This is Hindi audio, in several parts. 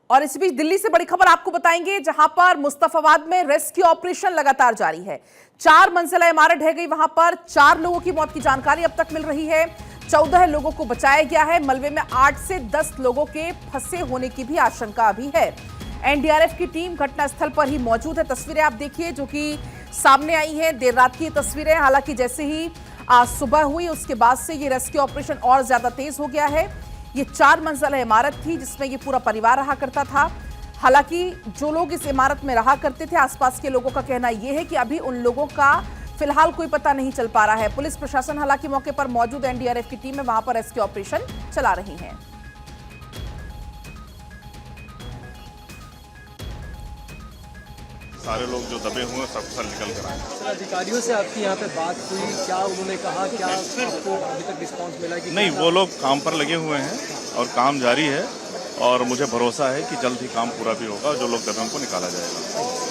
और इस बीच दिल्ली से बड़ी खबर आपको बताएंगे, जहां पर मुस्तफाबाद में रेस्क्यू ऑपरेशन लगातार जारी है। 4 मंजिला इमारत ढह गई, वहां पर 4 लोगों की मौत की जानकारी अब तक मिल रही है। 14 लोगों को बचाया गया है। मलबे में 8 से 10 लोगों के फंसे होने की भी आशंका अभी है। एनडीआरएफ की टीम घटनास्थल पर ही मौजूद है। तस्वीरें आप देखिए जो कि सामने आई हैं, देर रात की तस्वीरें। हालांकि जैसे ही आज सुबह हुई उसके बाद से ये रेस्क्यू ऑपरेशन और ज्यादा तेज हो गया है। ये 4 मंजिला इमारत थी जिसमें ये पूरा परिवार रहा करता था। हालांकि जो लोग इस इमारत में रहा करते थे, आसपास के लोगों का कहना यह है कि अभी उन लोगों का फिलहाल कोई पता नहीं चल पा रहा है। पुलिस प्रशासन हालांकि मौके पर मौजूद, एनडीआरएफ की टीम है वहां पर रेस्क्यू ऑपरेशन चला रही है। सारे लोग जो दबे हुए हैं सब निकल कर आए। सर, अधिकारियों से आपकी यहाँ पे बात हुई, क्या उन्होंने कहा, क्या आपको अभी तक रिस्पांस मिला कि नहीं, वो लोग काम पर लगे हुए हैं और काम जारी है और मुझे भरोसा है कि जल्द ही काम पूरा भी होगा और जो लोग दबे उनको निकाला जाएगा।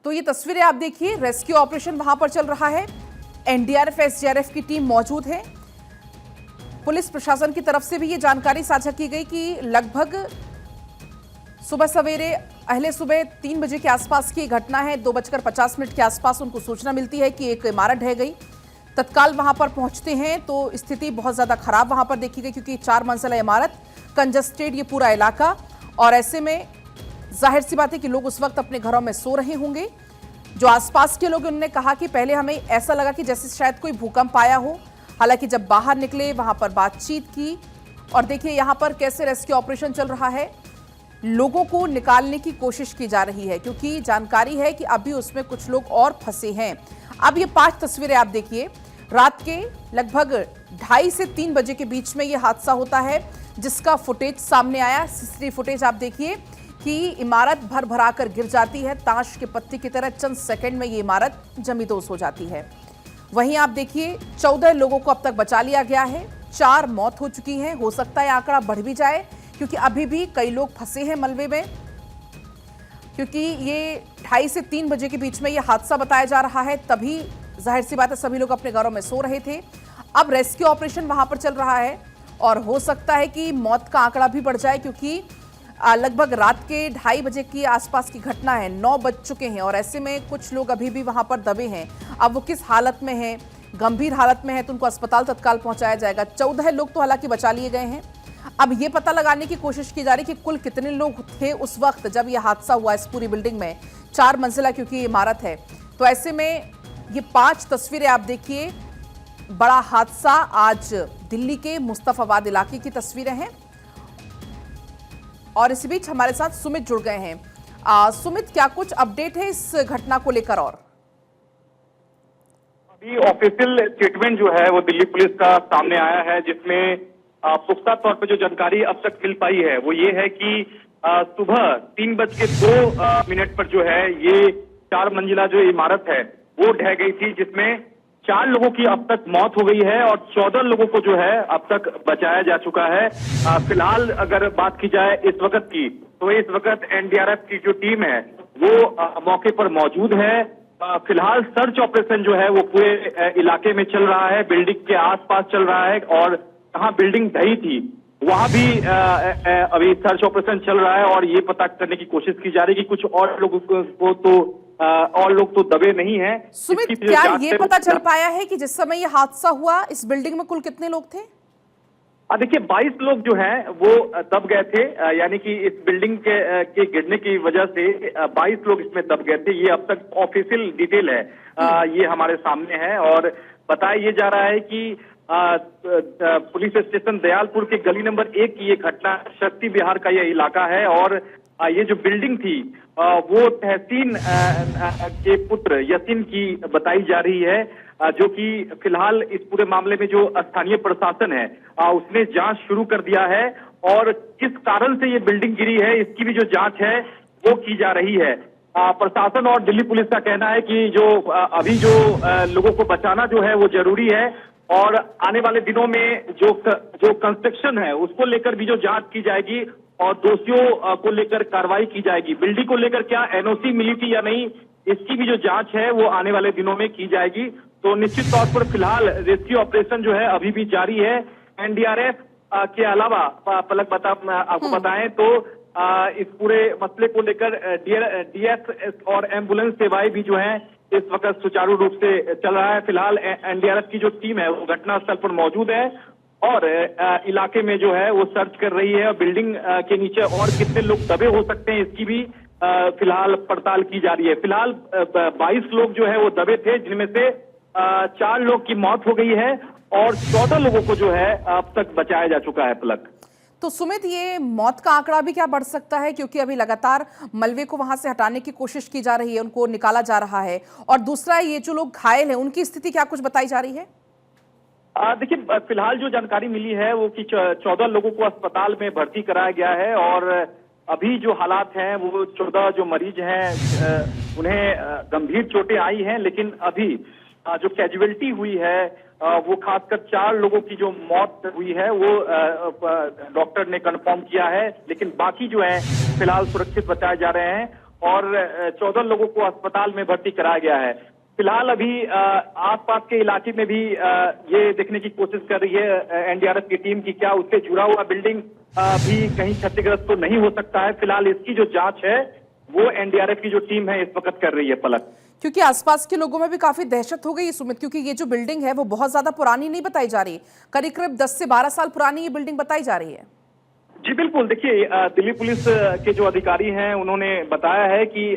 तो ये तस्वीरें आप देखिए, रेस्क्यू ऑपरेशन वहां पर चल रहा है। एनडीआरएफ एसडीआरएफ की टीम मौजूद है। पुलिस प्रशासन की तरफ से भी ये जानकारी साझा की गई कि लगभग सुबह सवेरे अहले सुबह 3 बजे के आसपास की घटना है। 2:50 के आसपास उनको सूचना मिलती है कि एक इमारत ढह गई। तत्काल वहां पर पहुंचते हैं तो स्थिति बहुत ज्यादा खराब वहां पर देखी गई, क्योंकि 4 मंजिला इमारत, कंजस्टेड ये पूरा इलाका, और ऐसे में जाहिर सी बात है कि लोग उस वक्त अपने घरों में सो रहे होंगे। जो आसपास के लोग, उन्होंने कहा कि पहले हमें ऐसा लगा कि जैसे शायद कोई भूकंप आया हो। हालांकि जब बाहर निकले वहां पर बातचीत की और देखिए यहां पर कैसे रेस्क्यू ऑपरेशन चल रहा है। लोगों को निकालने की कोशिश की जा रही है, क्योंकि जानकारी है कि अभी उसमें कुछ लोग और फंसे हैं। अब ये 5 तस्वीरें आप देखिए। रात के लगभग 2:30 से 3 बजे के बीच में ये हादसा होता है, जिसका फुटेज सामने आया। सीसीटीवी फुटेज आप देखिए कि इमारत भर भरा कर गिर जाती है। ताश के पत्ती की तरह चंद सेकंड में ये इमारत जमींदोज हो जाती है। वहीं आप देखिए 14 लोगों को अब तक बचा लिया गया है। 4 मौत हो चुकी है। हो सकता है आंकड़ा बढ़ भी जाए, क्योंकि अभी भी कई लोग फंसे हैं मलबे में, क्योंकि ये 2:30 से 3 बजे के बीच में ये हादसा बताया जा रहा है। तभी जाहिर सी बात है सभी लोग अपने घरों में सो रहे थे। अब रेस्क्यू ऑपरेशन वहां पर चल रहा है और हो सकता है कि मौत का आंकड़ा भी बढ़ जाए, क्योंकि लगभग रात के 2:30 बजे की आसपास की घटना है। 9 बज चुके हैं और ऐसे में कुछ लोग अभी भी वहां पर दबे हैं। अब वो किस हालत में हैं, गंभीर हालत में है तो उनको अस्पताल तत्काल पहुंचाया जाएगा। 14 लोग तो हालांकि बचा लिए गए हैं। अब ये पता लगाने की कोशिश की जा रही है कि कुल कितने लोग थे उस वक्त जब यह हादसा हुआ इस पूरी बिल्डिंग में। 4 मंजिला क्योंकि इमारत है, तो ऐसे में ये 5 तस्वीरें आप देखिए। बड़ा हादसा आज दिल्ली के मुस्तफाबाद इलाके की तस्वीरें हैं और इसी बीच हमारे साथ सुमित जुड़ गए हैं। सुमित, क्या कुछ अपडेट है इस घटना को लेकर? और अभी ऑफिशियल स्टेटमेंट जो है वो दिल्ली पुलिस का सामने आया है, जिसमें पुख्ता तौर पर जो जानकारी अब तक मिल पाई है वो ये है कि सुबह 3:02 पर जो है ये 4 मंजिला जो इमारत है वो ढह गई थी, जिसमें 4 लोगों की अब तक मौत हो गई है और 14 लोगों को जो है अब तक बचाया जा चुका है। फिलहाल अगर बात की जाए इस वक्त की, तो इस वक्त एनडीआरएफ की जो टीम है वो मौके पर मौजूद है। फिलहाल सर्च ऑपरेशन जो है वो पूरे इलाके में चल रहा है, बिल्डिंग के आसपास चल रहा है और जहां बिल्डिंग ढही थी वहां भी अभी सर्च ऑपरेशन चल रहा है और ये पता करने की कोशिश की जा रही है कि कुछ और लोगों को तो और लोग तो दबे नहीं हैं। सुमित, क्या ये पता चल पाया है कि जिस समय ये हादसा हुआ इस बिल्डिंग में कुल कितने लोग थे? देखिए 22 लोग जो हैं वो दब गए थे, यानी कि इस बिल्डिंग के गिरने की वजह से 22 लोग इसमें दब गए थे। ये अब तक ऑफिशियल डिटेल है, ये हमारे सामने है और बताया ये जा रहा है कि पुलिस स्टेशन दयालपुर के गली नंबर 1 की ये घटना, शक्ति विहार का ये इलाका है और ये जो बिल्डिंग थी वो तहसीन के पुत्र यसीन की बताई जा रही है, जो कि फिलहाल इस पूरे मामले में जो स्थानीय प्रशासन है उसने जांच शुरू कर दिया है और किस कारण से ये बिल्डिंग गिरी है इसकी भी जो जांच है वो की जा रही है। प्रशासन और दिल्ली पुलिस का कहना है कि जो अभी जो लोगों को बचाना जो है वो जरूरी है और आने वाले दिनों में जो कंस्ट्रक्शन है उसको लेकर भी जो जांच की जाएगी और दोषियों को लेकर कार्रवाई की जाएगी। बिल्डिंग को लेकर क्या एनओसी मिली थी या नहीं, इसकी भी जो जांच है वो आने वाले दिनों में की जाएगी। तो निश्चित तौर पर फिलहाल रेस्क्यू ऑपरेशन जो है अभी भी जारी है। एनडीआरएफ के अलावा पलक आपको बताएं तो इस पूरे मसले को लेकर डीएस और एम्बुलेंस सेवाएं भी जो हैं इस वक्त सुचारू रूप से चल रहा है। फिलहाल एनडीआरएफ की जो टीम है वो घटनास्थल पर मौजूद है और इलाके में जो है वो सर्च कर रही है। बिल्डिंग के नीचे और कितने लोग दबे हो सकते हैं इसकी भी फिलहाल पड़ताल की जा रही है। फिलहाल 22 लोग जो है वो दबे थे, जिनमें से 4 लोग की मौत हो गई है और 14 लोगों को जो है अब तक बचाया जा चुका है। पलक तो सुमित, ये मौत का आंकड़ा भी क्या बढ़ सकता है, क्योंकि अभी लगातार मलबे को वहां से हटाने की कोशिश की जा रही है, उनको निकाला जा रहा है, और दूसरा ये जो लोग घायल हैं उनकी स्थिति क्या कुछ बताई जा रही है? देखिए, फिलहाल जो जानकारी मिली है वो कि 14 लोगों को अस्पताल में भर्ती कराया गया है और अभी जो हालात हैं वो 14 जो मरीज हैं उन्हें गंभीर चोटें आई हैं, लेकिन अभी जो कैजुअलिटी हुई है वो खासकर 4 लोगों की जो मौत हुई है वो डॉक्टर ने कंफर्म किया है, लेकिन बाकी जो है फिलहाल सुरक्षित बताए जा रहे हैं और 14 लोगों को अस्पताल में भर्ती कराया गया है। फिलहाल अभी आसपास के इलाके में भी ये देखने की कोशिश कर रही है एनडीआरएफ की टीम की क्या उससे जुड़ा हुआ बिल्डिंग भी कहीं क्षतिग्रस्त तो नहीं हो सकता है। फिलहाल इसकी जो जांच है वो एनडीआरएफ की जो टीम है इस वक्त कर रही है। पलक, क्योंकि आसपास के लोगों में भी काफी दहशत हो गई है सुमित, क्योंकि ये जो बिल्डिंग है वो बहुत ज्यादा पुरानी नहीं बताई जा रही, करीब 10 से 12 साल पुरानी ये बिल्डिंग बताई जा रही है। जी बिल्कुल, देखिए दिल्ली पुलिस के जो अधिकारी हैं उन्होंने बताया है कि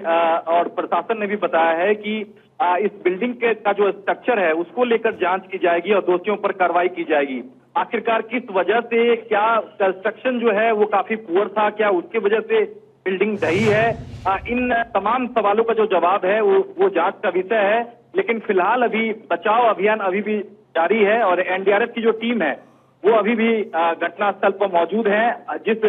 और प्रशासन ने भी बताया है कि इस बिल्डिंग का जो स्ट्रक्चर है उसको लेकर जांच की जाएगी और दोषियों पर कार्रवाई की जाएगी। आखिरकार किस वजह से, क्या कंस्ट्रक्शन जो है वो काफी पुअर था, क्या उसकी वजह से बिल्डिंग ढही है, इन तमाम सवालों का जो जवाब है वो जांच का विषय है। लेकिन फिलहाल अभी बचाव अभियान अभी भी जारी है और एनडीआरएफ की जो टीम है वो अभी भी घटनास्थल पर मौजूद है। जिस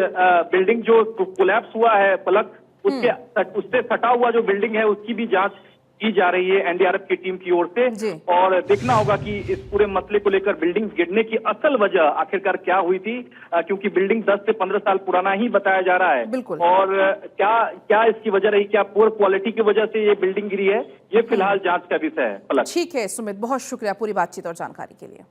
बिल्डिंग जो कोलैप्स हुआ है पलक, उससे सटा हुआ जो बिल्डिंग है उसकी भी जांच की जा रही है एनडीआरएफ की टीम की ओर से और देखना होगा कि इस पूरे मसले को लेकर बिल्डिंग गिरने की असल वजह आखिरकार क्या हुई थी, क्योंकि बिल्डिंग 10 से 15 साल पुराना ही बताया जा रहा है और क्या इसकी वजह रही, क्या पुअर क्वालिटी की वजह से ये बिल्डिंग गिरी है, ये फिलहाल जांच का विषय है। ठीक है सुमित, बहुत शुक्रिया पूरी बातचीत और जानकारी के लिए।